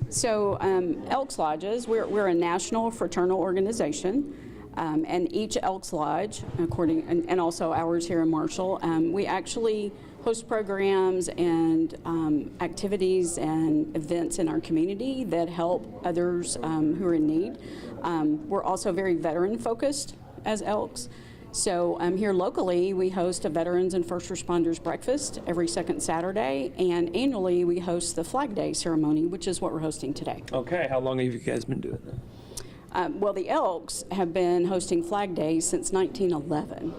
So Elks Lodges, we're a national fraternal organization. And each Elks Lodge, and also ours here in Marshall, we actually host programs and activities and events in our community that help others who are in need. We're also very veteran focused as Elks. So here locally, we host a Veterans and First Responders Breakfast every second Saturday, and annually we host the Flag Day ceremony, which is what we're hosting today. Okay, how long have you guys been doing that? Well, the Elks have been hosting Flag Day since 1911,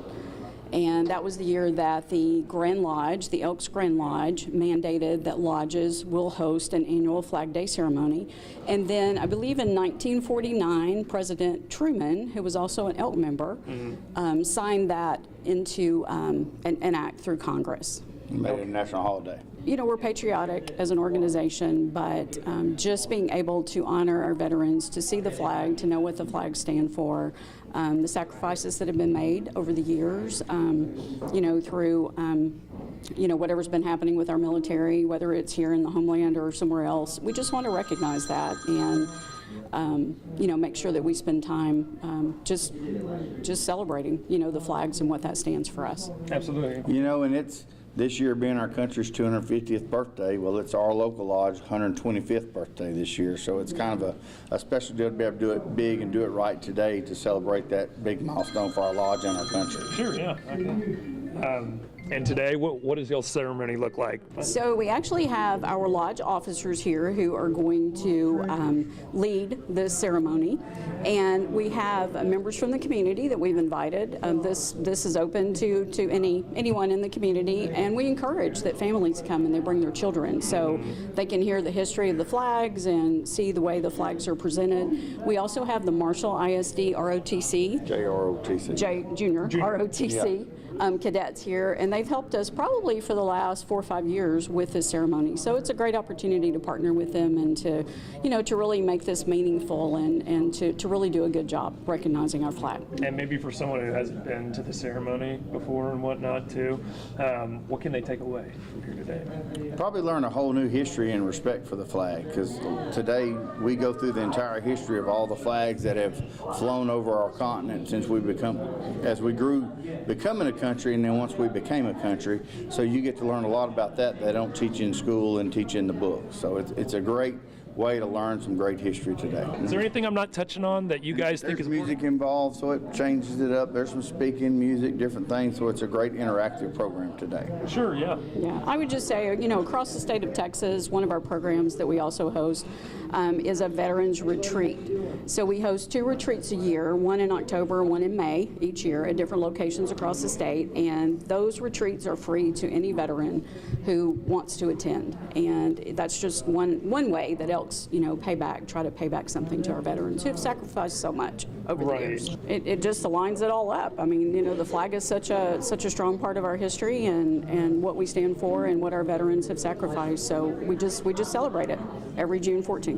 and that was the year that the Grand Lodge, the Elks Grand Lodge, mandated that lodges will host an annual Flag Day ceremony. And then I believe in 1949, President Truman, who was also an Elk member, signed that into an act through Congress. Made it a national holiday. You know, we're patriotic as an organization, but just being able to honor our veterans, to see the flag, to know what the flags stand for, the sacrifices that have been made over the years, you know, through, you know, whatever's been happening with our military, whether it's here in the homeland or somewhere else. We just want to recognize that and, you know, make sure that we spend time just celebrating, you know, the flags and what that stands for us. Absolutely. You know, and it's this year being our country's 250th birthday. Well, it's our local lodge 125th birthday this year, so it's kind of a special deal to be able to do it big and do it right today to celebrate that big milestone for our lodge and our country. Sure, yeah. Okay. And today, what does your ceremony look like? So we actually have our lodge officers here who are going to lead this ceremony, and we have members from the community that we've invited. This is open to anyone in the community, and we encourage that families come and they bring their children so they can hear the history of the flags and see the way the flags are presented. We also have the Marshall ISD ROTC, Junior ROTC. Yeah. Cadets here, and they've helped us probably for the last 4 or 5 years with this ceremony. So it's a great opportunity to partner with them and to, you know, to really make this meaningful and to really do a good job recognizing our flag. And maybe for someone who hasn't been to the ceremony before and whatnot too, what can they take away from here today? Probably learn a whole new history and respect for the flag, because today we go through the entire history of all the flags that have flown over our continent since we becoming a country, and then once we became a country. So you get to learn a lot about that they don't teach in school and teach in the book. So it's a great way to learn some great history today. Is there anything I'm not touching on that you guys think is music involved, so it changes it up. There's some speaking, music, different things, so it's a great interactive program today. Sure, yeah. Yeah, I would just say, you know, across the state of Texas, one of our programs that we also host is a veterans retreat. So we host 2 retreats a year, one in October, one in May each year at different locations across the state, and those retreats are free to any veteran who wants to attend. And that's just one way that Elks, you know, try to pay back something to our veterans who have sacrificed so much over the years. It just aligns it all up. I mean, you know, the flag is such a strong part of our history and what we stand for and what our veterans have sacrificed. So we just celebrate it every June 14th.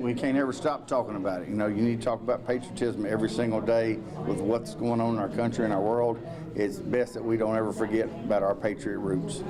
We can't ever stop talking about it. You know, you need to talk about patriotism every single day with what's going on in our country and our world. It's best that we don't ever forget about our patriot roots.